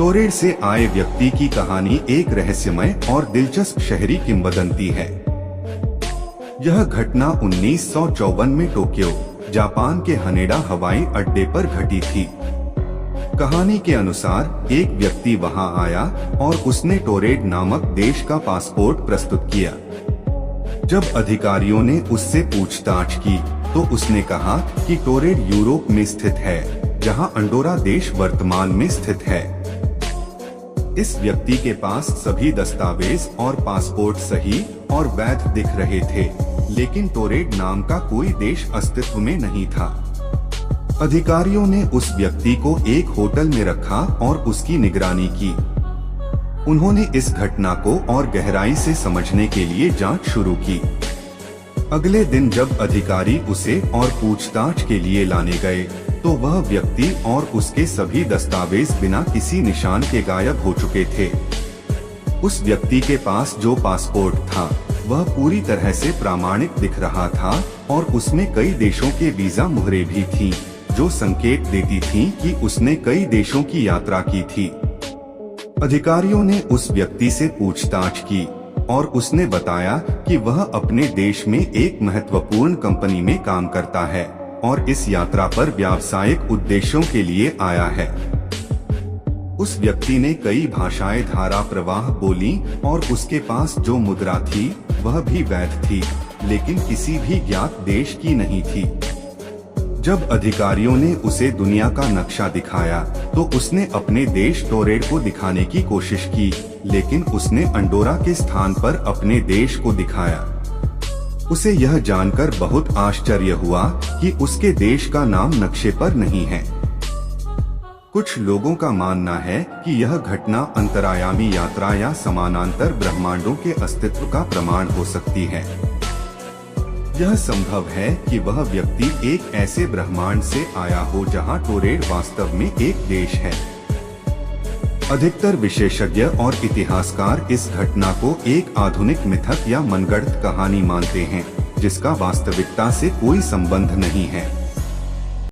Torrid से आए व्यक्ति की कहानी एक रहस्यमय और दिलचस्प शहरी किंवदंती है। यह घटना 1954 में टोक्यो, जापान के हनेडा हवाई अड्डे पर घटी थी। कहानी के अनुसार एक व्यक्ति वहां आया और उसने टोरेड नामक देश का पासपोर्ट प्रस्तुत किया। जब अधिकारियों ने उससे पूछताछ की तो उसने कहा कि टोरेड यूरोप में स्थित है, जहां अंडोरा देश वर्तमान में स्थित है। इस व्यक्ति के पास सभी दस्तावेज और पासपोर्ट सही और वैध दिख रहे थे, लेकिन टोरेड नाम का कोई देश अस्तित्व में नहीं था। अधिकारियों ने उस व्यक्ति को एक होटल में रखा और उसकी निगरानी की। उन्होंने इस घटना को और गहराई से समझने के लिए जांच शुरू की। अगले दिन जब अधिकारी उसे और पूछताछ के लिए लाने गए तो वह व्यक्ति और उसके सभी दस्तावेज बिना किसी निशान के गायब हो चुके थे। उस व्यक्ति के पास जो पासपोर्ट था वह पूरी तरह से प्रामाणिक दिख रहा था और उसमें कई देशों के वीजा मुहरें भी थीं, जो संकेत देती थीं कि उसने कई देशों की यात्रा की थी। अधिकारियों ने उस व्यक्ति से पूछताछ की और उसने बताया कि वह अपने देश में एक महत्वपूर्ण कंपनी में काम करता है और इस यात्रा पर व्यावसायिक उद्देश्यों के लिए आया है। उस व्यक्ति ने कई भाषाएं धारा प्रवाह बोली और उसके पास जो मुद्रा थी वह भी वैध थी, लेकिन किसी भी ज्ञात देश की नहीं थी। जब अधिकारियों ने उसे दुनिया का नक्शा दिखाया तो उसने अपने देश टोरेड को दिखाने की कोशिश की, लेकिन उसने अंडोरा के स्थान पर अपने देश को दिखाया। उसे यह जानकर बहुत आश्चर्य हुआ कि उसके देश का नाम नक्शे पर नहीं है। कुछ लोगों का मानना है कि यह घटना अंतरायामी यात्रा या समानांतर ब्रह्मांडों के अस्तित्व का प्रमाण हो सकती है। यह संभव है कि वह व्यक्ति एक ऐसे ब्रह्मांड से आया हो जहां टोरेड वास्तव में एक देश है। अधिकतर विशेषज्ञ और इतिहासकार इस घटना को एक आधुनिक मिथक या मनगढ़ंत कहानी मानते हैं, जिसका वास्तविकता से कोई संबंध नहीं है।